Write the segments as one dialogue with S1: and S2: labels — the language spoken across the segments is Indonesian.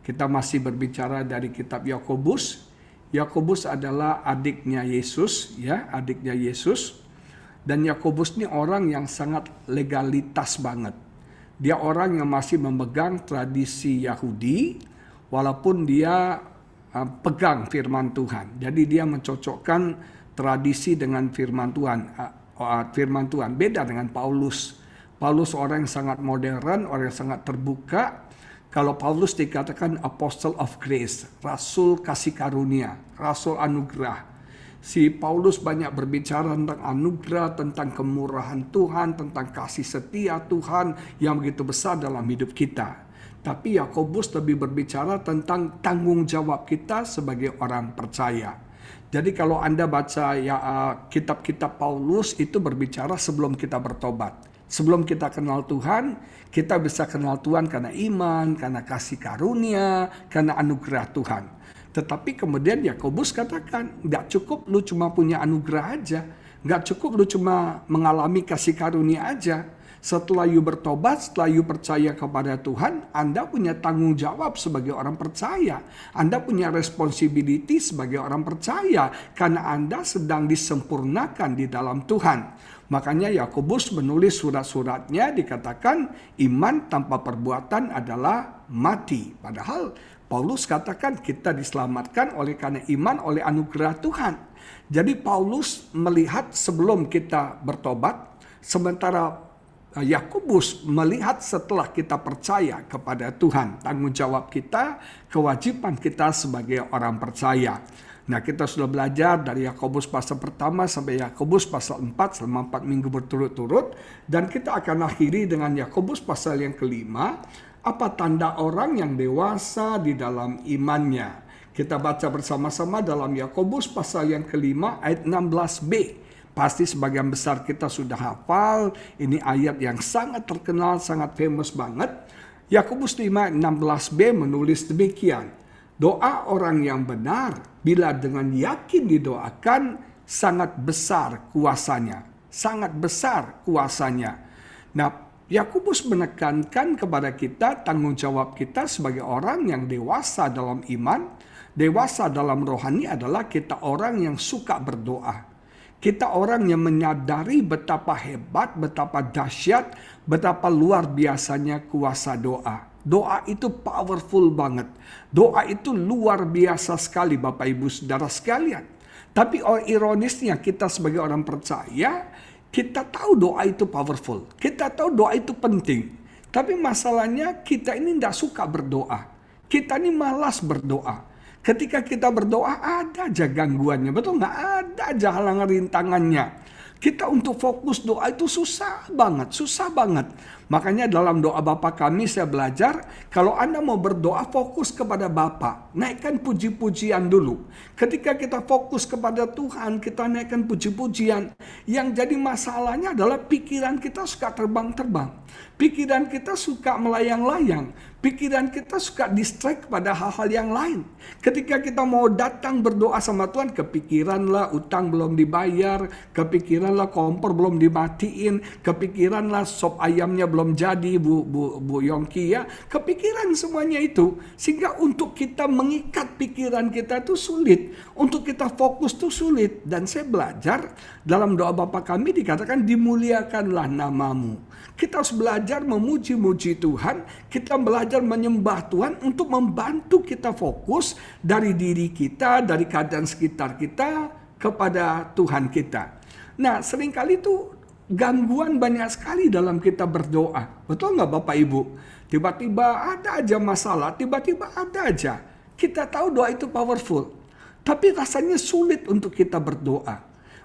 S1: Kita masih berbicara dari kitab Yakobus. Yakobus adalah adiknya Yesus, ya, adiknya Yesus. Dan Yakobus ini orang yang sangat legalitas banget. Dia orang yang masih memegang tradisi Yahudi, walaupun dia pegang firman Tuhan. Jadi dia mencocokkan tradisi dengan firman Tuhan. Firman Tuhan beda dengan Paulus. Paulus orang yang sangat modern, orang yang sangat terbuka. Kalau Paulus dikatakan Apostle of Grace, Rasul kasih karunia, Rasul anugerah. Si Paulus banyak berbicara tentang anugerah, tentang kemurahan Tuhan, tentang kasih setia Tuhan yang begitu besar dalam hidup kita. Tapi Yakobus lebih berbicara tentang tanggung jawab kita sebagai orang percaya. Jadi kalau Anda baca kitab-kitab Paulus itu berbicara sebelum kita bertobat. Sebelum kita kenal Tuhan, kita bisa kenal Tuhan karena iman, karena kasih karunia, karena anugerah Tuhan. Tetapi kemudian Yakobus katakan, nggak cukup lu cuma punya anugerah aja. Nggak cukup lu cuma mengalami kasih karunia aja. Setelah you bertobat, setelah you percaya kepada Tuhan, Anda punya tanggung jawab sebagai orang percaya. Anda punya responsibility sebagai orang percaya. Karena Anda sedang disempurnakan di dalam Tuhan. Makanya Yakobus menulis surat-suratnya dikatakan iman tanpa perbuatan adalah mati. Padahal Paulus katakan kita diselamatkan oleh karena iman oleh anugerah Tuhan. Jadi Paulus melihat sebelum kita bertobat, sementara Yakobus melihat setelah kita percaya kepada Tuhan. Tanggung jawab kita, kewajiban kita sebagai orang percaya. Nah, kita sudah belajar dari Yakobus pasal pertama sampai Yakobus pasal 4 selama 4 minggu berturut-turut. Dan kita akan akhiri dengan Yakobus pasal yang kelima. Apa tanda orang yang dewasa di dalam imannya? Kita baca bersama-sama dalam Yakobus pasal yang kelima ayat 16b. Pasti sebagian besar kita sudah hafal. Ini ayat yang sangat terkenal, sangat famous banget. Yakobus 5 ayat 16b menulis demikian. Doa orang yang benar bila dengan yakin didoakan sangat besar kuasanya. Sangat besar kuasanya. Nah, Yakobus menekankan kepada kita tanggung jawab kita sebagai orang yang dewasa dalam iman. Dewasa dalam rohani adalah kita orang yang suka berdoa. Kita orang yang menyadari betapa hebat, betapa dahsyat, betapa luar biasanya kuasa doa. Doa itu powerful banget. Doa itu luar biasa sekali Bapak Ibu Saudara sekalian. Tapi ironisnya kita sebagai orang percaya, kita tahu doa itu powerful. Kita tahu doa itu penting. Tapi masalahnya kita ini tidak suka berdoa. Kita ini malas berdoa. Ketika kita berdoa ada aja gangguannya. Betul nggak? Ada aja halangan rintangannya. Kita untuk fokus doa itu susah banget, susah banget. Makanya dalam doa Bapa kami saya belajar, kalau Anda mau berdoa fokus kepada Bapa, naikkan puji-pujian dulu. Ketika kita fokus kepada Tuhan, kita naikkan puji-pujian. Yang jadi masalahnya adalah pikiran kita suka terbang-terbang. Pikiran kita suka melayang-layang. Pikiran kita suka distract pada hal-hal yang lain. Ketika kita mau datang berdoa sama Tuhan, kepikiranlah utang belum dibayar, kepikiranlah kompor belum dimatiin, kepikiranlah sop ayamnya belum jadi Bu Yongki ya. Kepikiran semuanya itu. Sehingga untuk kita mengikat pikiran kita itu sulit. Untuk kita fokus itu sulit. Dan saya belajar dalam doa Bapa kami dikatakan dimuliakanlah namamu. Kita harus belajar memuji-muji Tuhan. Kita belajar menyembah Tuhan untuk membantu kita fokus dari diri kita, dari keadaan sekitar kita kepada Tuhan kita. Nah, seringkali itu gangguan banyak sekali dalam kita berdoa. Betul nggak Bapak Ibu? Tiba-tiba ada aja masalah, tiba-tiba ada aja. Kita tahu doa itu powerful. Tapi rasanya sulit untuk kita berdoa.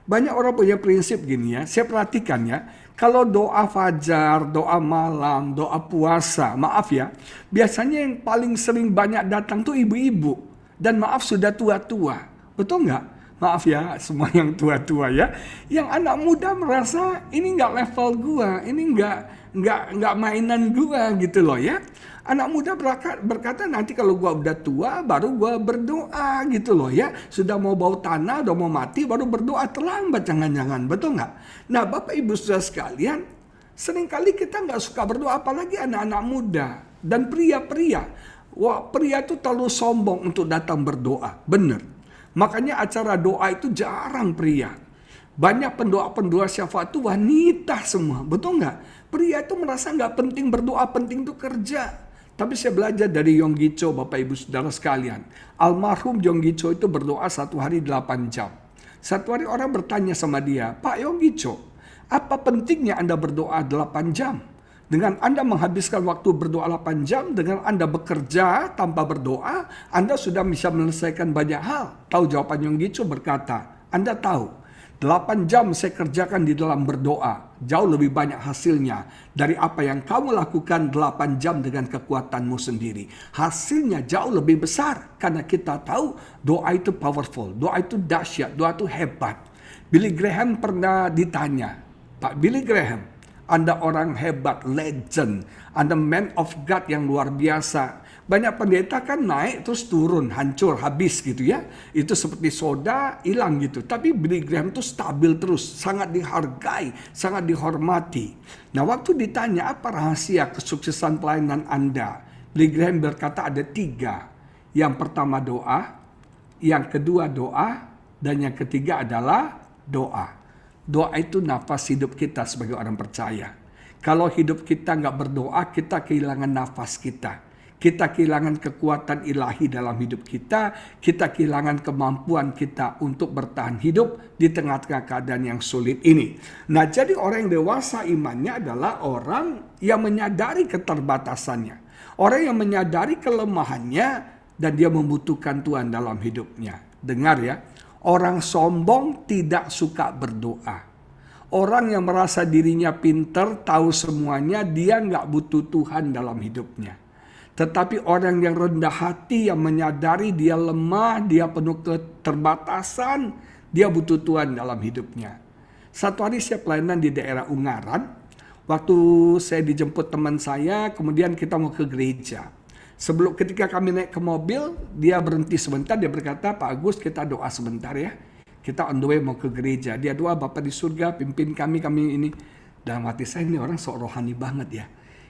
S1: Banyak orang punya prinsip gini ya, saya perhatikan ya. Kalau doa fajar, doa malam, doa puasa, maaf ya. Biasanya yang paling sering banyak datang tuh ibu-ibu. Dan maaf sudah tua-tua. Betul nggak? Maaf ya semua yang tua-tua ya. Yang anak muda merasa ini nggak level gua, ini nggak mainan gua gitu loh ya. Anak muda berkata nanti kalau gua udah tua baru gua berdoa gitu loh ya. Sudah mau bau tanah, udah mau mati baru berdoa, terlambat jangan-jangan, betul nggak? Nah Bapak Ibu Saudara sekalian, seringkali kita nggak suka berdoa apalagi anak-anak muda dan pria-pria. Wah, pria itu terlalu sombong untuk datang berdoa. Benar. Makanya acara doa itu jarang pria. Banyak pendoa-pendoa syafaat itu wanita semua. Betul nggak? Pria itu merasa nggak penting berdoa, penting itu kerja. Tapi saya belajar dari Yonggi Cho, Bapak Ibu Saudara sekalian. Almarhum Yonggi Cho itu berdoa 1 hari 8 jam. Satu hari orang bertanya sama dia, Pak Yonggi Cho, apa pentingnya Anda berdoa 8 jam? Dengan Anda menghabiskan waktu berdoa 8 jam, dengan Anda bekerja tanpa berdoa, Anda sudah bisa menyelesaikan banyak hal. Tahu jawaban Yonggi Cho berkata, Anda tahu, 8 jam saya kerjakan di dalam berdoa. Jauh lebih banyak hasilnya dari apa yang kamu lakukan 8 jam dengan kekuatanmu sendiri. Hasilnya jauh lebih besar. Karena kita tahu doa itu powerful. Doa itu dahsyat. Doa itu hebat. Billy Graham pernah ditanya. Pak Billy Graham, Anda orang hebat, legend. Anda man of God yang luar biasa. Banyak pendeta kan naik terus turun, hancur, habis gitu ya. Itu seperti soda, hilang gitu. Tapi Billy Graham itu stabil terus, sangat dihargai, sangat dihormati. Nah, waktu ditanya apa rahasia kesuksesan pelayanan Anda, Billy Graham berkata ada 3. Yang pertama doa, yang kedua doa, dan yang ketiga adalah doa. Doa itu nafas hidup kita sebagai orang percaya. Kalau hidup kita nggak berdoa, kita kehilangan nafas kita. Kita kehilangan kekuatan ilahi dalam hidup kita. Kita kehilangan kemampuan kita untuk bertahan hidup di tengah-tengah keadaan yang sulit ini. Nah, jadi orang yang dewasa imannya adalah orang yang menyadari keterbatasannya. Orang yang menyadari kelemahannya dan dia membutuhkan Tuhan dalam hidupnya. Dengar ya, orang sombong tidak suka berdoa. Orang yang merasa dirinya pintar, tahu semuanya, dia nggak butuh Tuhan dalam hidupnya. Tetapi orang yang rendah hati, yang menyadari dia lemah, dia penuh keterbatasan, dia butuh Tuhan dalam hidupnya. Satu hari saya pelayanan di daerah Ungaran. Waktu saya dijemput teman saya, kemudian kita mau ke gereja. Ketika kami naik ke mobil, dia berhenti sebentar, dia berkata, Pak Agus kita doa sebentar ya. Kita on the way mau ke gereja. Dia doa, Bapa di surga, pimpin kami ini. Dalam hati saya, ini orang sok rohani banget ya.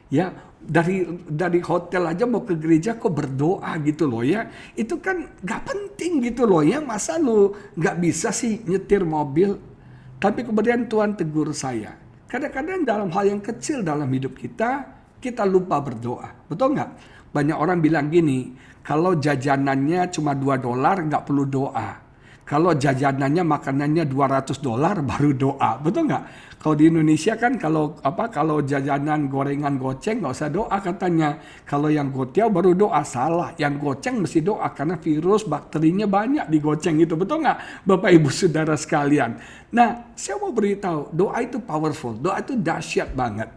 S1: Ya, dari hotel aja mau ke gereja kok berdoa gitu loh ya. Itu kan gak penting gitu loh ya. Masa lu gak bisa sih nyetir mobil? Tapi kemudian Tuhan tegur saya. Kadang-kadang dalam hal yang kecil dalam hidup kita lupa berdoa. Betul gak? Banyak orang bilang gini, kalau jajanannya cuma $2 gak perlu doa. Kalau jajanannya makanannya $200 baru doa. Betul nggak? Kalau di Indonesia kan kalau jajanan gorengan goceng nggak usah doa katanya. Kalau yang gotiau baru doa. Salah. Yang goceng mesti doa karena virus bakterinya banyak di goceng itu. Betul nggak? Bapak Ibu Saudara sekalian. Nah, saya mau beritahu doa itu powerful. Doa itu dahsyat banget.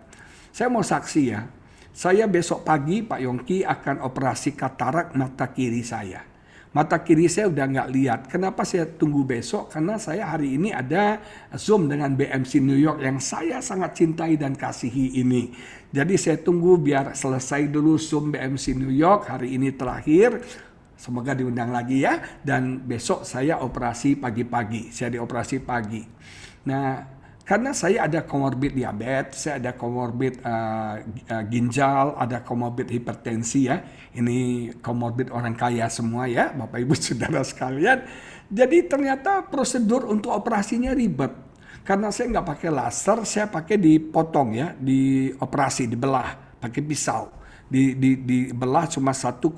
S1: Saya mau saksi ya. Saya besok pagi Pak Yongki akan operasi katarak mata kiri saya. Mata kiri saya udah nggak lihat. Kenapa saya tunggu besok? Karena saya hari ini ada Zoom dengan BMC New York yang saya sangat cintai dan kasihi ini. Jadi saya tunggu biar selesai dulu Zoom BMC New York. Hari ini terakhir. Semoga diundang lagi ya. Dan besok saya operasi pagi-pagi. Saya dioperasi pagi. Nah, karena saya ada komorbid diabetes, saya ada komorbid ginjal, ada komorbid hipertensi ya. Ini komorbid orang kaya semua ya, Bapak Ibu Saudara sekalian. Jadi ternyata prosedur untuk operasinya ribet. Karena saya nggak pakai laser, saya pakai dipotong ya, dioperasi, dibelah, pakai pisau. Dibelah cuma 1,7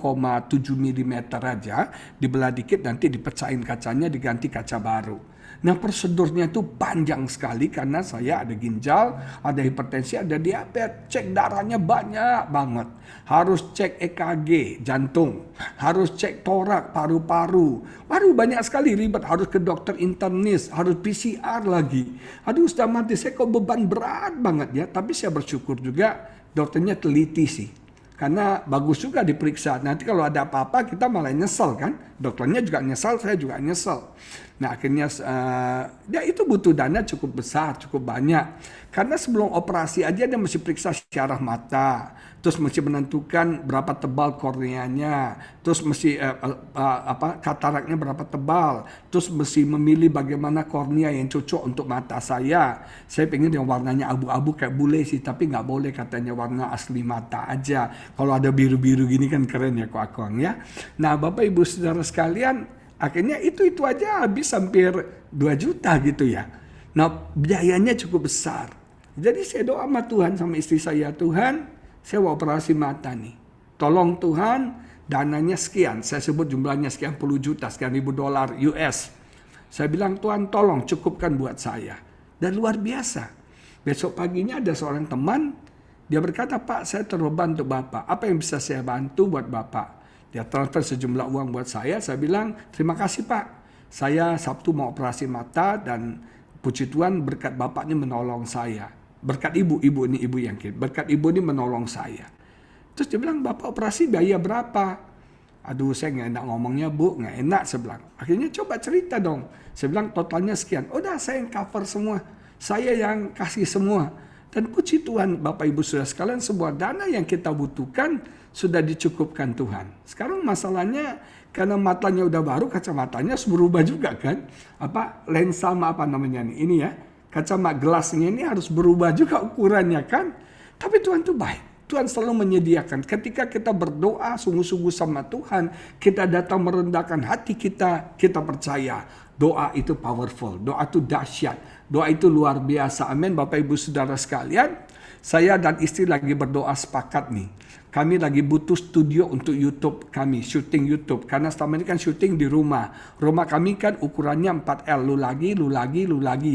S1: mm aja, dibelah dikit nanti dipecahin kacanya, diganti kaca baru. Nah prosedurnya itu panjang sekali karena saya ada ginjal, ada hipertensi, ada diabetes, cek darahnya banyak banget. Harus cek EKG jantung, harus cek torak, paru-paru. Waduh banyak sekali ribet, harus ke dokter internis, harus PCR lagi. Aduh sudah mati, saya kok beban berat banget ya. Tapi saya bersyukur juga dokternya teliti sih. Karena bagus juga diperiksa. Nanti kalau ada apa-apa kita malah nyesel kan. Dokternya juga nyesel, saya juga nyesel. Nah akhirnya ya itu butuh dana cukup besar, cukup banyak. Karena sebelum operasi aja dia mesti periksa syaraf mata, terus mesti menentukan berapa tebal korneanya, terus mesti kataraknya berapa tebal, terus mesti memilih bagaimana kornea yang cocok untuk mata saya. Saya pengen yang warnanya abu-abu kayak bule sih, tapi nggak boleh katanya warna asli mata aja. Kalau ada biru-biru gini kan keren ya koak-koang ya. Nah Bapak Ibu Saudara sekalian, akhirnya itu aja habis hampir 2 juta gitu ya. Nah biayanya cukup besar. Jadi saya doa sama Tuhan, sama istri saya, Tuhan saya mau operasi mata nih. Tolong Tuhan, dananya sekian. Saya sebut jumlahnya sekian puluh juta, sekian ribu dolar US. Saya bilang Tuhan tolong cukupkan buat saya. Dan luar biasa. Besok paginya ada seorang teman, dia berkata, Pak saya terbeban untuk Bapak. Apa yang bisa saya bantu buat Bapak? Dia transfer sejumlah uang buat saya bilang, terima kasih Pak. Saya Sabtu mau operasi mata dan puji Tuhan berkat Bapak ini menolong saya. Berkat ibu ini ibu yang kirim. Berkat ibu ini menolong saya. Terus dia bilang, Bapak operasi biaya berapa? Aduh saya nggak enak ngomongnya Bu, nggak enak saya bilang. Akhirnya coba cerita dong. Saya bilang totalnya sekian. Udah saya yang cover semua. Saya yang kasih semua. Dan puji Tuhan Bapak Ibu Saudara sekalian, sebuah dana yang kita butuhkan sudah dicukupkan Tuhan. Sekarang masalahnya karena matanya udah baru, kacamatanya harus berubah juga kan. Lensa apa namanya nih, ini ya. Kacamata gelasnya ini harus berubah juga ukurannya kan. Tapi Tuhan itu baik. Tuhan selalu menyediakan. Ketika kita berdoa sungguh-sungguh sama Tuhan, kita datang merendahkan hati kita, kita percaya doa itu powerful, doa itu dahsyat, doa itu luar biasa. Amin Bapak Ibu Saudara sekalian. Saya dan istri lagi berdoa sepakat nih. Kami lagi butuh studio untuk YouTube kami, syuting YouTube. Karena selama ini kan syuting di rumah. Rumah kami kan ukurannya 4L. Lu lagi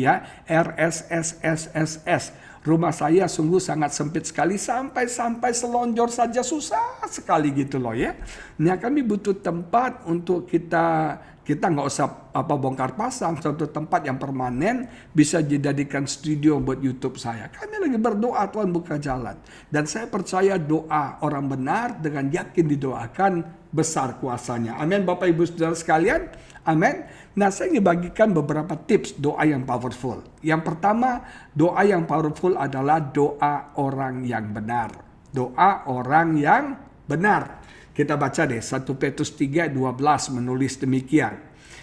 S1: ya. RSSSSS. Rumah saya sungguh sangat sempit sekali. Sampai selonjor saja susah sekali gitu loh ya. Nah kami butuh tempat untuk kita nggak usah bongkar pasang, suatu tempat yang permanen bisa dijadikan studio buat YouTube saya. Kami lagi berdoa Tuhan buka jalan. Dan saya percaya doa orang benar dengan yakin didoakan besar kuasanya. Amin Bapak Ibu Saudara sekalian. Amin. Nah saya ingin bagikan beberapa tips doa yang powerful. Yang pertama, doa yang powerful adalah doa orang yang benar. Doa orang yang benar. Kita baca deh 1 Petrus 3:12 menulis demikian.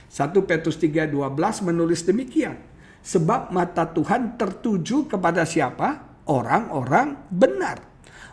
S1: 1 Petrus 3:12 menulis demikian. Sebab mata Tuhan tertuju kepada siapa? Orang-orang benar.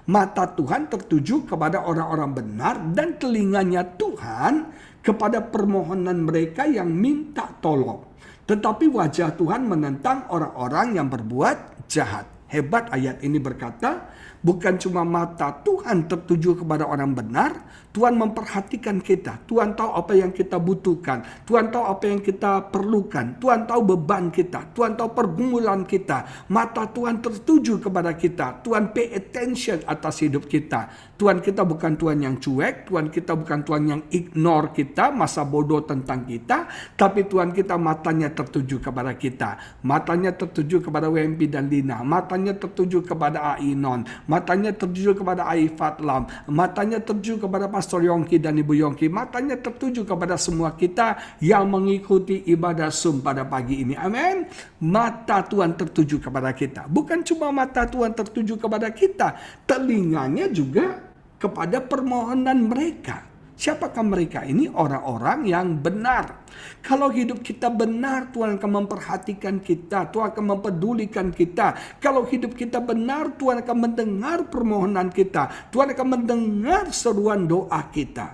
S1: Mata Tuhan tertuju kepada orang-orang benar dan telinganya Tuhan kepada permohonan mereka yang minta tolong. Tetapi wajah Tuhan menentang orang-orang yang berbuat jahat. Hebat ayat ini berkata, bukan cuma mata Tuhan tertuju kepada orang benar, Tuhan memperhatikan kita. Tuhan tahu apa yang kita butuhkan. Tuhan tahu apa yang kita perlukan. Tuhan tahu beban kita. Tuhan tahu pergumulan kita. Mata Tuhan tertuju kepada kita. Tuhan pay attention atas hidup kita. Tuhan kita bukan Tuhan yang cuek. Tuhan kita bukan Tuhan yang ignore kita, masa bodoh tentang kita. Tapi Tuhan kita matanya tertuju kepada kita. Matanya tertuju kepada WMP dan Lina. Matanya tertuju kepada Ainon. Matanya tertuju kepada Aifat Lam. Matanya tertuju kepada Pastor Yongki dan Ibu Yongki. Matanya tertuju kepada semua kita yang mengikuti ibadah Zoom pada pagi ini. Amin. Mata Tuhan tertuju kepada kita. Bukan cuma mata Tuhan tertuju kepada kita. Telinganya juga kepada permohonan mereka. Siapakah mereka ini? Orang-orang yang benar. Kalau hidup kita benar, Tuhan akan memperhatikan kita. Tuhan akan mempedulikan kita. Kalau hidup kita benar, Tuhan akan mendengar permohonan kita. Tuhan akan mendengar seruan doa kita.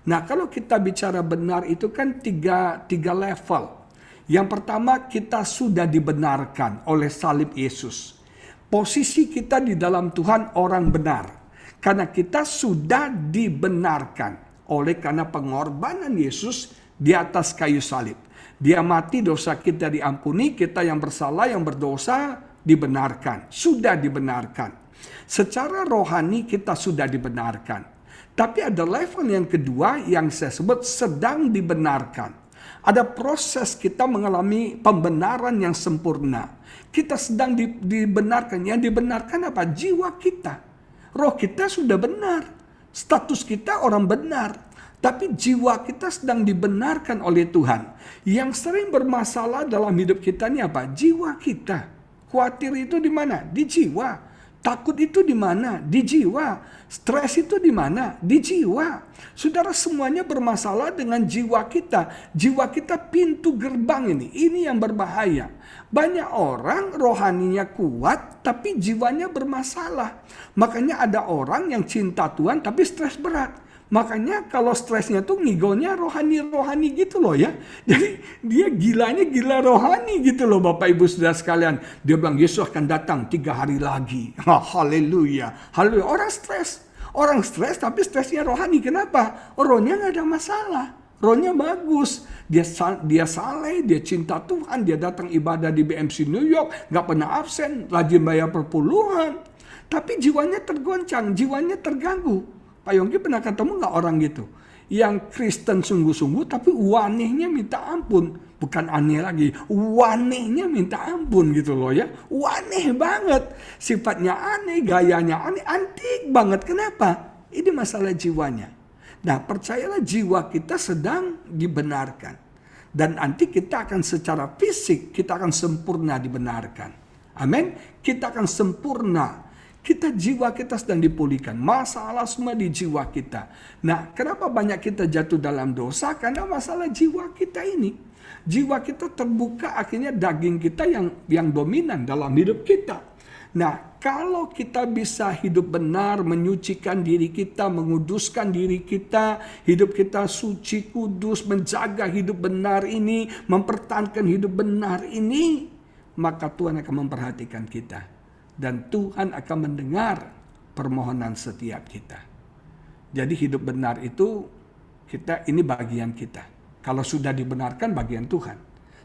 S1: Nah, kalau kita bicara benar itu kan tiga level. Yang pertama, kita sudah dibenarkan oleh salib Yesus. Posisi kita di dalam Tuhan orang benar. Karena kita sudah dibenarkan oleh karena pengorbanan Yesus di atas kayu salib. Dia mati, dosa kita diampuni, kita yang bersalah, yang berdosa dibenarkan. Sudah dibenarkan. Secara rohani kita sudah dibenarkan. Tapi ada level yang kedua yang saya sebut sedang dibenarkan. Ada proses kita mengalami pembenaran yang sempurna. Kita sedang dibenarkan. Yang dibenarkan apa? Jiwa kita. Roh kita sudah benar. Status kita orang benar. Tapi jiwa kita sedang dibenarkan oleh Tuhan. Yang sering bermasalah dalam hidup kita ini apa? Jiwa kita. Khawatir itu di mana? Di jiwa. Takut itu di mana? Di jiwa. Stres itu di mana? Di jiwa. Saudara, semuanya bermasalah dengan jiwa kita. Jiwa kita pintu gerbang ini. Ini yang berbahaya. Banyak orang rohaninya kuat tapi jiwanya bermasalah. Makanya ada orang yang cinta Tuhan tapi stres berat. Makanya kalau stresnya tuh ngigonya rohani-rohani gitu loh ya. Jadi dia gilanya gila rohani gitu loh Bapak Ibu Saudara sekalian. Dia bilang Yesus akan datang 3 hari lagi. Haleluya. Haleluya. Orang stres tapi stresnya rohani. Kenapa? Rohnya gak ada masalah. Rohnya bagus. Dia saleh, dia cinta Tuhan. Dia datang ibadah di BMC New York. Gak pernah absen. Rajin bayar perpuluhan. Tapi jiwanya tergoncang. Jiwanya terganggu. Pak Yongki pernah ketemu gak orang gitu? Yang Kristen sungguh-sungguh tapi wanehnya minta ampun. Bukan aneh lagi, wanehnya minta ampun gitu loh ya. Waneh banget. Sifatnya aneh, gayanya aneh, antik banget. Kenapa? Ini masalah jiwanya. Nah, percayalah jiwa kita sedang dibenarkan. Dan nanti kita akan secara fisik, kita akan sempurna dibenarkan. Amin. Kita akan sempurna. Jiwa kita sedang dipulihkan. Masalah semua di jiwa kita. Nah, kenapa banyak kita jatuh dalam dosa? Karena masalah jiwa kita ini. Jiwa kita terbuka, akhirnya daging kita yang dominan dalam hidup kita. Nah, kalau kita bisa hidup benar, menyucikan diri kita, menguduskan diri kita, hidup kita suci, kudus, menjaga hidup benar ini, mempertahankan hidup benar ini, maka Tuhan akan memperhatikan kita. Dan Tuhan akan mendengar permohonan setiap kita. Jadi hidup benar itu ini bagian kita. Kalau sudah dibenarkan bagian Tuhan.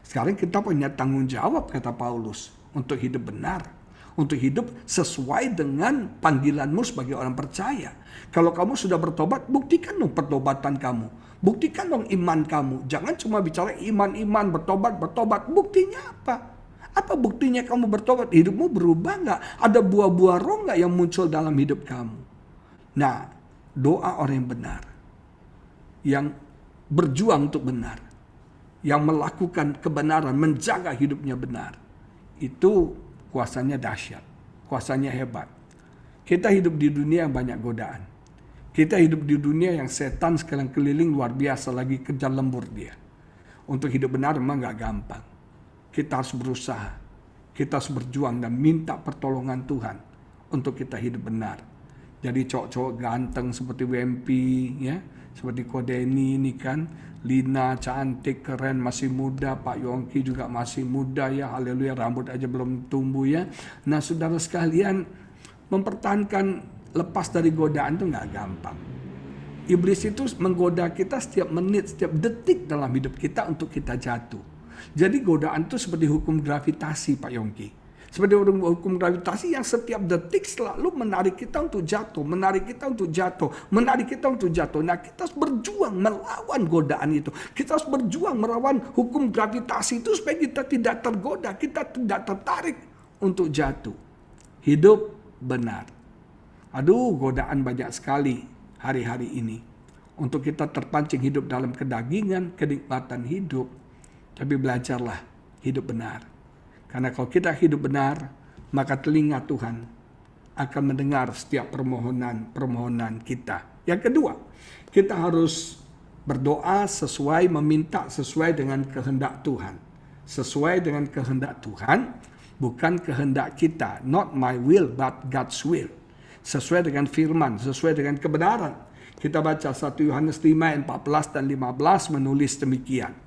S1: Sekarang kita punya tanggung jawab kata Paulus untuk hidup benar. Untuk hidup sesuai dengan panggilanmu sebagai orang percaya. Kalau kamu sudah bertobat, buktikan dong pertobatan kamu. Buktikan dong iman kamu. Jangan cuma bicara iman-iman, bertobat. Buktinya apa? Apa buktinya kamu bertobat? Hidupmu berubah nggak? Ada buah-buah roh nggak yang muncul dalam hidup kamu? Nah, doa orang yang benar. Yang berjuang untuk benar. Yang melakukan kebenaran, menjaga hidupnya benar. Itu kuasanya dahsyat. Kuasanya hebat. Kita hidup di dunia yang banyak godaan. Kita hidup di dunia yang setan sekalian keliling luar biasa, lagi kejar lembur dia. Untuk hidup benar memang nggak gampang. Kita harus berusaha, kita harus berjuang dan minta pertolongan Tuhan untuk kita hidup benar. Jadi cowok-cowok ganteng seperti WMP, ya, seperti Kodeni ini kan, Lina cantik, keren, masih muda, Pak Yongki juga masih muda ya, haleluya, rambut aja belum tumbuh ya. Nah saudara sekalian, mempertahankan lepas dari godaan itu nggak gampang. Iblis itu menggoda kita setiap menit, setiap detik dalam hidup kita untuk kita jatuh. Jadi godaan itu seperti hukum gravitasi Pak Yongki. Seperti hukum gravitasi yang setiap detik selalu menarik kita untuk jatuh. Menarik kita untuk jatuh. Menarik kita untuk jatuh. Nah kita harus berjuang melawan godaan itu. Kita harus berjuang melawan hukum gravitasi itu supaya kita tidak tergoda. Kita tidak tertarik untuk jatuh. Hidup benar. Aduh, godaan banyak sekali hari-hari ini. Untuk kita terpancing hidup dalam kedagingan, kenikmatan hidup. Tapi belajarlah hidup benar. Karena kalau kita hidup benar, maka telinga Tuhan akan mendengar setiap permohonan kita. Yang kedua, kita harus berdoa meminta sesuai dengan kehendak Tuhan. Sesuai dengan kehendak Tuhan, bukan kehendak kita. Not my will, but God's will. Sesuai dengan firman, sesuai dengan kebenaran. Kita baca 1 Yohanes 5 ayat 14 dan 15 menulis demikian.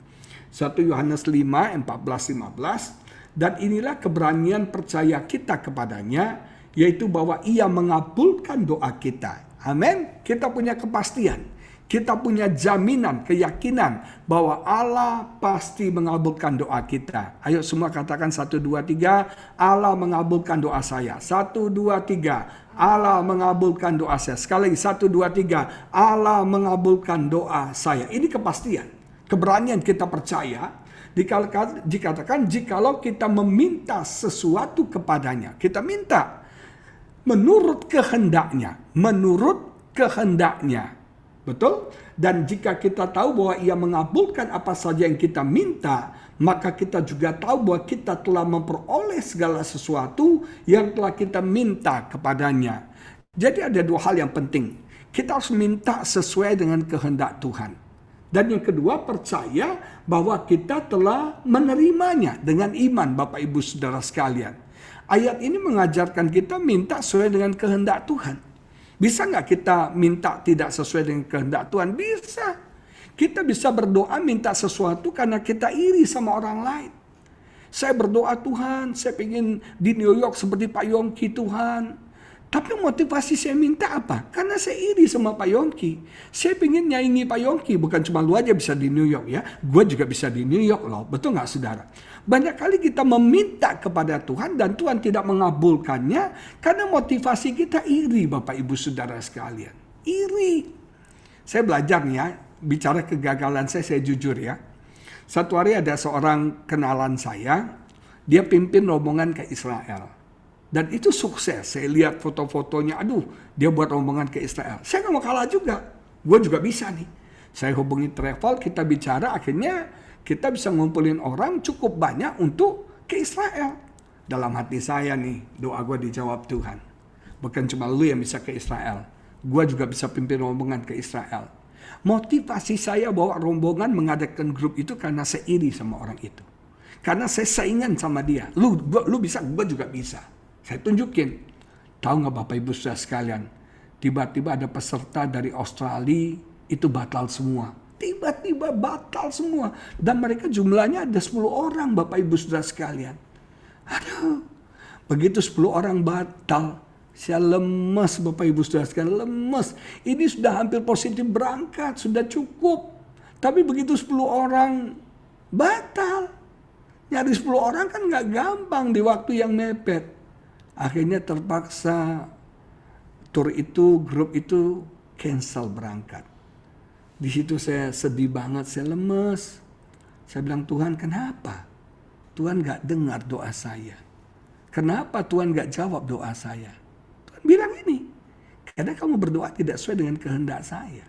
S1: 1 Yohanes 5, 14-15. Dan inilah keberanian percaya kita kepadanya, yaitu bahwa ia mengabulkan doa kita. Amin. Kita punya kepastian. Kita punya jaminan, keyakinan bahwa Allah pasti mengabulkan doa kita. Ayo semua katakan 1, 2, 3. Allah mengabulkan doa saya. 1, 2, 3. Allah mengabulkan doa saya. Sekali lagi 1, 2, 3. Allah mengabulkan doa saya. Ini kepastian. Keberanian kita percaya, dikatakan jikalau kita meminta sesuatu kepadanya. Kita minta menurut kehendaknya. Betul? Dan jika kita tahu bahwa Ia mengabulkan apa saja yang kita minta, maka kita juga tahu bahwa kita telah memperoleh segala sesuatu yang telah kita minta kepadanya. Jadi ada dua hal yang penting. Kita harus minta sesuai dengan kehendak Tuhan. Dan yang kedua, percaya bahwa kita telah menerimanya dengan iman, Bapak Ibu Saudara sekalian. Ayat ini mengajarkan kita minta sesuai dengan kehendak Tuhan. Bisa nggak kita minta tidak sesuai dengan kehendak Tuhan? Bisa. Kita bisa berdoa minta sesuatu karena kita iri sama orang lain. Saya berdoa, Tuhan, saya ingin di New York seperti Pak Yongki, Tuhan. Tapi motivasi saya minta apa? Karena saya iri sama Pak Yongki. Saya ingin nyaingi Pak Yongki. Bukan cuma lu aja bisa di New York ya. Gue juga bisa di New York loh. Betul nggak saudara? Banyak kali kita meminta kepada Tuhan dan Tuhan tidak mengabulkannya. Karena motivasi kita iri, Bapak Ibu Saudara sekalian. Iri. Saya belajar nih ya. Bicara kegagalan saya jujur ya. Satu hari ada seorang kenalan saya. Dia pimpin rombongan ke Israel. Dan itu sukses. Saya lihat foto-fotonya. Aduh, dia buat rombongan ke Israel. Saya gak mau kalah juga. Gue juga bisa nih. Saya hubungi travel, kita bicara. Akhirnya kita bisa ngumpulin orang cukup banyak untuk ke Israel. Dalam hati saya nih, doa gue dijawab Tuhan. Bukan cuma lu yang bisa ke Israel. Gue juga bisa pimpin rombongan ke Israel. Motivasi saya bawa rombongan mengadakan grup itu karena saya iri sama orang itu. Karena saya saingan sama dia. Lu bisa, gue juga bisa. Saya tunjukin. Tahu nggak Bapak Ibu Saudara sekalian? Tiba-tiba ada peserta dari Australia itu batal semua. Tiba-tiba batal semua. Dan mereka jumlahnya ada 10 orang Bapak Ibu Saudara sekalian. Aduh. Begitu 10 orang batal. Saya lemes Bapak Ibu Saudara sekalian. Lemes. Ini sudah hampir positif berangkat. Sudah cukup. Tapi begitu 10 orang batal. Nyari 10 orang kan nggak gampang di waktu yang mepet. Akhirnya terpaksa tur itu, grup itu cancel berangkat. Di situ saya sedih banget, saya lemes. Saya bilang, Tuhan kenapa? Tuhan gak dengar doa saya. Kenapa Tuhan gak jawab doa saya? Tuhan bilang ini, karena kamu berdoa tidak sesuai dengan kehendak saya.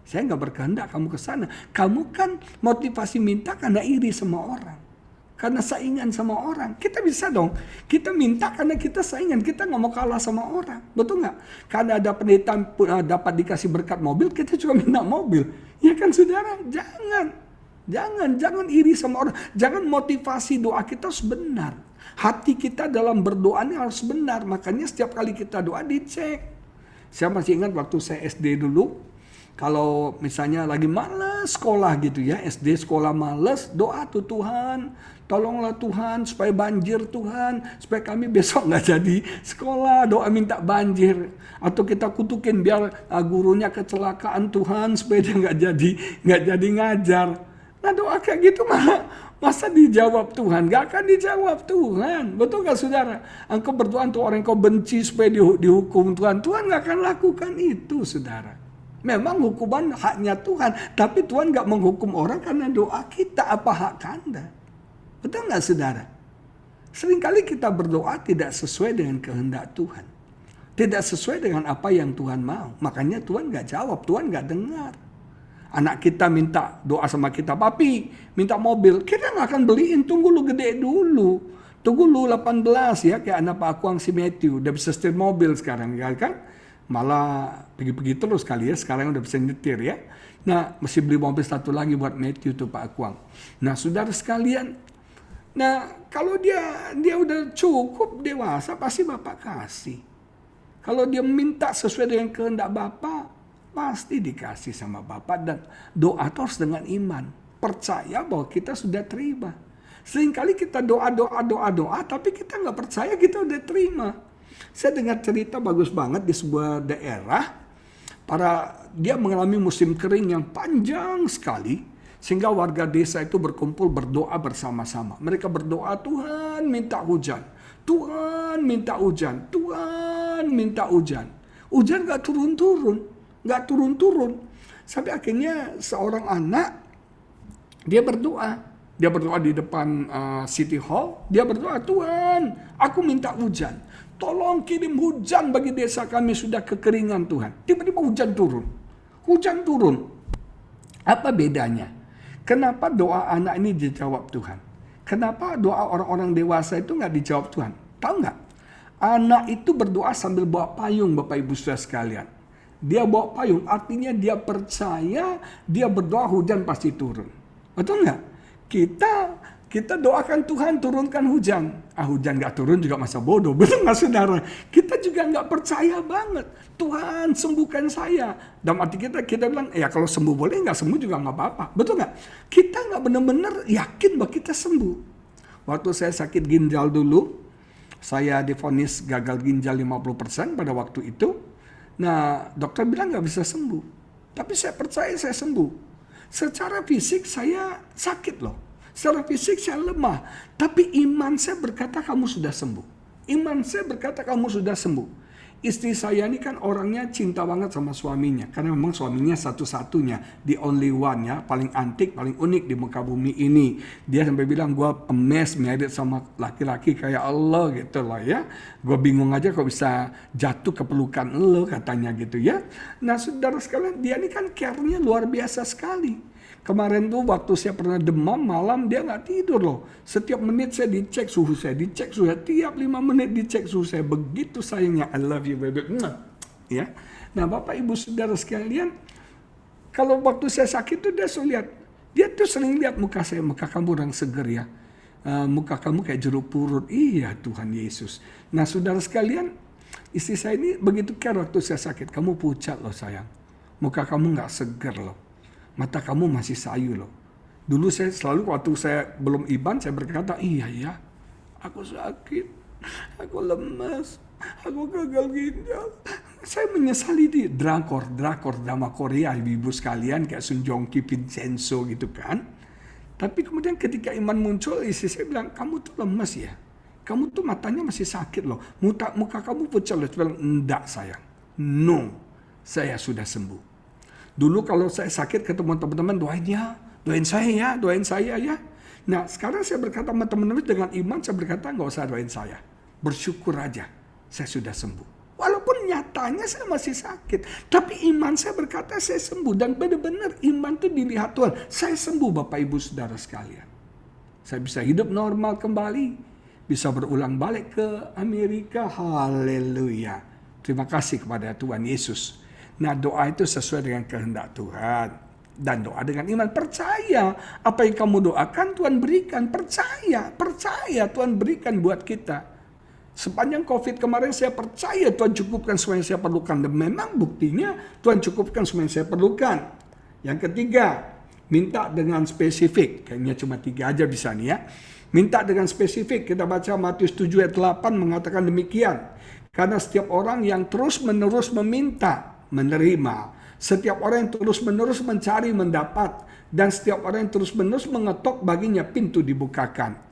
S1: Saya gak berkehendak kamu ke sana. Kamu kan motivasi minta karena iri sama orang. Karena saingan sama orang. Kita bisa dong. Kita minta karena kita saingan. Kita nggak mau kalah sama orang. Betul nggak? Karena ada pendeta dapat dikasih berkat mobil, kita juga minta mobil. Ya kan saudara? Jangan iri sama orang. Jangan motivasi doa kita harus benar. Hati kita dalam berdoa ini harus benar. Makanya setiap kali kita doa dicek. Saya masih ingat waktu saya SD dulu. Kalau misalnya lagi malas sekolah gitu ya, SD sekolah malas, doa tuh Tuhan, tolonglah Tuhan supaya banjir Tuhan, supaya kami besok nggak jadi sekolah, doa minta banjir. Atau kita kutukin biar gurunya kecelakaan Tuhan supaya dia nggak jadi ngajar. Nah doa kayak gitu masa dijawab Tuhan? Gak akan dijawab Tuhan. Betul gak saudara? Engkau berdoa untuk orang yang kau benci supaya dihukum Tuhan. Tuhan gak akan lakukan itu saudara. Memang hukuman haknya Tuhan. Tapi Tuhan gak menghukum orang karena doa kita. Apa hak Anda? Betul gak saudara? Seringkali kita berdoa tidak sesuai dengan kehendak Tuhan. Tidak sesuai dengan apa yang Tuhan mau. Makanya Tuhan gak jawab. Tuhan gak dengar. Anak kita minta doa sama kita, papi minta mobil, kita nggak akan beliin, tunggu lu gede dulu, tunggu lu 18 ya, kayak anak Pak Akuang si Matthew, udah bisa setir mobil sekarang ya kan, malah pergi-pergi terus kali ya, sekarang udah bisa nyetir ya. Nah mesti beli mobil satu lagi buat Matthew tuh Pak Akuang. Nah saudara sekalian, nah kalau dia udah cukup dewasa pasti Bapak kasih. Kalau dia minta sesuai dengan kehendak Bapak, pasti dikasih sama Bapak. Dan doa terus dengan iman. Percaya bahwa kita sudah terima. Seringkali kita doa, tapi kita nggak percaya kita udah terima. Saya dengar cerita bagus banget di sebuah daerah. Dia mengalami musim kering yang panjang sekali. Sehingga warga desa itu berkumpul berdoa bersama-sama. Mereka berdoa, Tuhan minta hujan. Tuhan minta hujan. Tuhan minta hujan. Hujan nggak turun-turun. Nggak turun-turun. Sampai akhirnya seorang anak, dia berdoa di depan City Hall. Dia berdoa, Tuhan, aku minta hujan. Tolong kirim hujan bagi desa kami, sudah kekeringan Tuhan. Tiba-tiba hujan turun. hujan turun. Apa bedanya? Kenapa doa anak ini dijawab Tuhan? Kenapa doa orang-orang dewasa itu nggak dijawab Tuhan? Tahu nggak? Anak itu berdoa sambil bawa payung, Bapak Ibu Saudara sekalian. Dia bawa payung, artinya dia percaya, dia berdoa hujan pasti turun. Betul nggak? Kita doakan Tuhan turunkan hujan. Hujan nggak turun juga masa bodoh. Betul nggak saudara? Kita juga nggak percaya banget. Tuhan sembuhkan saya. Dalam arti kita bilang, ya kalau sembuh boleh, nggak sembuh juga nggak apa-apa. Betul nggak? Kita nggak benar-benar yakin bahwa kita sembuh. Waktu saya sakit ginjal dulu, saya divonis gagal ginjal 50% pada waktu itu. Nah, dokter bilang nggak bisa sembuh. Tapi saya percaya saya sembuh. Secara fisik saya sakit loh. Secara fisik saya lemah. Tapi iman saya berkata kamu sudah sembuh. Iman saya berkata kamu sudah sembuh. Istri saya ini kan orangnya cinta banget sama suaminya. Karena memang suaminya satu-satunya. The only one ya. Paling antik, paling unik di muka bumi ini. Dia sampai bilang, gue amazed married sama laki-laki kayak Allah gitu loh ya. Gue bingung aja kok bisa jatuh ke pelukan lo katanya gitu ya. Nah saudara sekalian, dia ini kan care-nya luar biasa sekali. Kemarin tuh waktu saya pernah demam malam dia nggak tidur loh. Setiap menit saya dicek suhu saya, dicek suhu saya. Tiap 5 menit dicek suhu saya. Begitu sayangnya, I love you baby. Ya. Nah Bapak Ibu Saudara sekalian, kalau waktu saya sakit tuh dia selalu lihat. Dia tuh sering lihat muka saya, muka kamu orang seger ya. Muka kamu kayak jeruk purut. Iya Tuhan Yesus. Nah saudara sekalian, istri saya ini begitu care waktu saya sakit. Kamu pucat loh sayang. Muka kamu nggak seger loh. Mata kamu masih sayu loh. Dulu saya selalu waktu saya belum iban saya berkata, iya ya, aku sakit, aku lemas, aku gagal ginjal. Saya menyesali di drakor drama Korea, ibu sekalian kayak Sun Jong Ki, Vincenzo gitu kan. Tapi kemudian ketika iman muncul, istri saya bilang, kamu tuh lemas ya, kamu tuh matanya masih sakit loh, muka kamu pucat loh. Saya bilang, enggak sayang, no, saya sudah sembuh. Dulu kalau saya sakit ketemu teman-teman, doain saya ya. Nah sekarang saya berkata sama teman-teman dengan iman, saya berkata nggak usah doain saya. Bersyukur aja, saya sudah sembuh. Walaupun nyatanya saya masih sakit. Tapi iman saya berkata saya sembuh. Dan benar-benar iman itu dilihat Tuhan. Saya sembuh Bapak Ibu Saudara sekalian. Saya bisa hidup normal kembali. Bisa berulang balik ke Amerika. Haleluya. Terima kasih kepada Tuhan Yesus. Nah doa itu sesuai dengan kehendak Tuhan. Dan doa dengan iman. Percaya apa yang kamu doakan Tuhan berikan. Percaya Tuhan berikan buat kita. Sepanjang COVID kemarin saya percaya Tuhan cukupkan semua yang saya perlukan. Dan memang buktinya Tuhan cukupkan semua yang saya perlukan. Yang ketiga, minta dengan spesifik. Kayaknya cuma 3 aja bisa nih ya. Minta dengan spesifik. Kita baca Matius 7 ayat 8 mengatakan demikian. Karena setiap orang yang terus-menerus meminta, menerima. Setiap orang yang terus-menerus mencari, mendapat. Dan setiap orang yang terus-menerus mengetok baginya pintu dibukakan.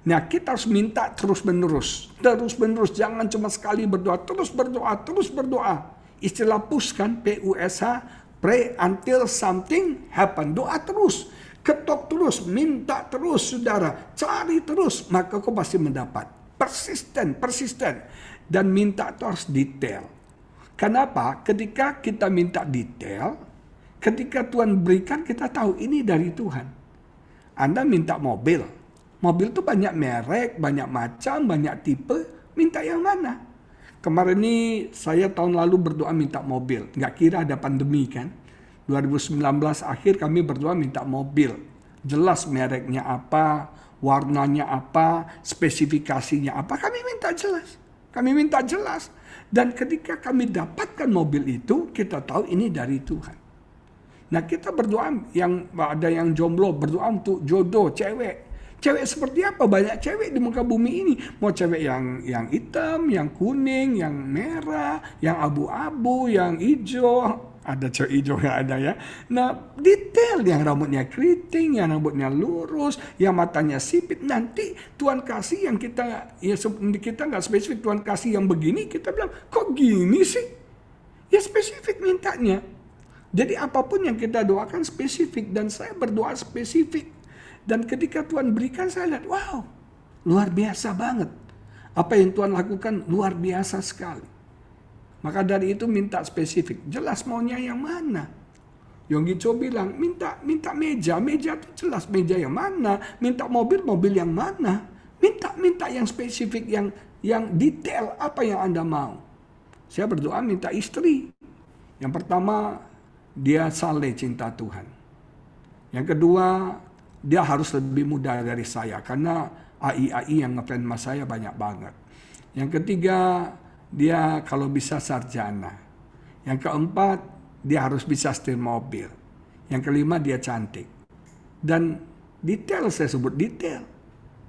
S1: Nah kita harus minta terus-menerus. Terus-menerus, jangan cuma sekali berdoa. Terus berdoa. Istilah PUS kan, P-U-S-H, pray until something happen. Doa terus, ketok terus, minta terus saudara. Cari terus, maka kau pasti mendapat. Persisten. Dan minta itu harus detail. Kenapa? Ketika kita minta detail, ketika Tuhan berikan kita tahu ini dari Tuhan. Anda minta mobil. Mobil itu banyak merek, banyak macam, banyak tipe. Minta yang mana? Kemarin ini saya tahun lalu berdoa minta mobil. Nggak kira ada pandemi kan. 2019 akhir kami berdoa minta mobil. Jelas mereknya apa, warnanya apa, spesifikasinya apa. Kami minta jelas. Dan ketika kami dapatkan mobil itu, kita tahu ini dari Tuhan. Nah kita berdoa, ada yang jomblo, berdoa untuk jodoh, cewek. Cewek seperti apa? Banyak cewek di muka bumi ini. Mau cewek yang hitam, yang kuning, yang merah, yang abu-abu, yang hijau. Ada cewek hijau nggak ada ya. Nah detail, yang rambutnya keriting, yang rambutnya lurus, yang matanya sipit. Nanti Tuhan kasih yang kita nggak spesifik. Tuhan kasih yang begini, kita bilang kok gini sih? Ya spesifik mintanya. Jadi apapun yang kita doakan spesifik. Dan saya berdoa spesifik. Dan ketika Tuhan berikan saya lihat, wow, luar biasa banget. Apa yang Tuhan lakukan luar biasa sekali. Maka dari itu minta spesifik. Jelas maunya yang mana. Yonggi Cho bilang, minta meja itu jelas meja yang mana, minta mobil yang mana, minta yang spesifik, yang detail apa yang Anda mau. Saya berdoa minta istri. Yang pertama, dia saleh cinta Tuhan. Yang kedua, dia harus lebih muda dari saya karena AI yang ngefans sama saya banyak banget. Yang ketiga, dia kalau bisa sarjana. Yang keempat, dia harus bisa setir mobil. Yang kelima, dia cantik. Dan detail, saya sebut detail.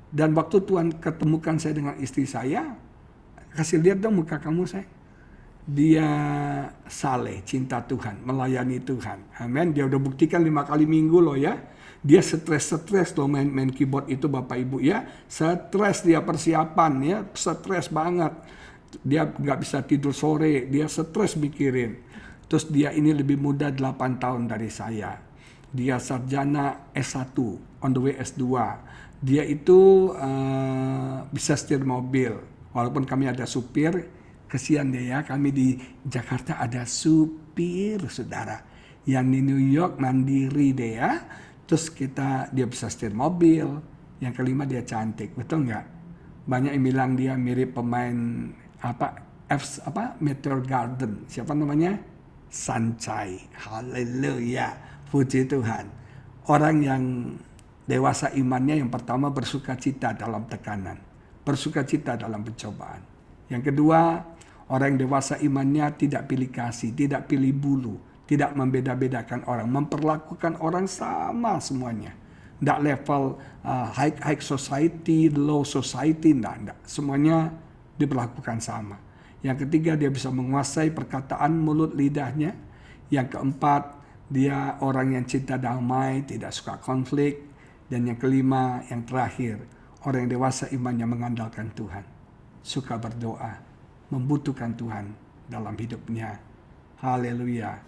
S1: Dan waktu Tuhan ketemukan saya dengan istri saya, kasih lihat dong muka kamu saya. Dia saleh, cinta Tuhan, melayani Tuhan. Amin. Dia udah buktikan 5 kali minggu loh ya. Dia stres loh main keyboard itu Bapak Ibu ya. Stres dia persiapan ya, stres banget. Dia nggak bisa tidur sore, dia stres mikirin. Terus dia ini lebih muda 8 tahun dari saya. Dia sarjana S1, on the way S2. Dia itu bisa setir mobil. Walaupun kami ada supir, kesian dia ya, kami di Jakarta ada supir, saudara. Yang di New York mandiri deh ya. Terus dia bisa setir mobil. Yang kelima dia cantik, betul nggak? Banyak yang bilang dia mirip pemain Meteor Garden. Siapa namanya? Sancai. Haleluya. Puji Tuhan. Orang yang dewasa imannya yang pertama bersukacita dalam tekanan. Bersukacita dalam pencobaan. Yang kedua, orang yang dewasa imannya tidak pilih kasih, tidak pilih bulu. Tidak membeda-bedakan orang, memperlakukan orang sama semuanya. Tidak level high society, low society, tidak. Semuanya diperlakukan sama. Yang ketiga, dia bisa menguasai perkataan mulut lidahnya. Yang keempat, dia orang yang cinta damai, tidak suka konflik. Dan yang kelima, yang terakhir, orang yang dewasa imannya mengandalkan Tuhan. Suka berdoa, membutuhkan Tuhan dalam hidupnya. Haleluya.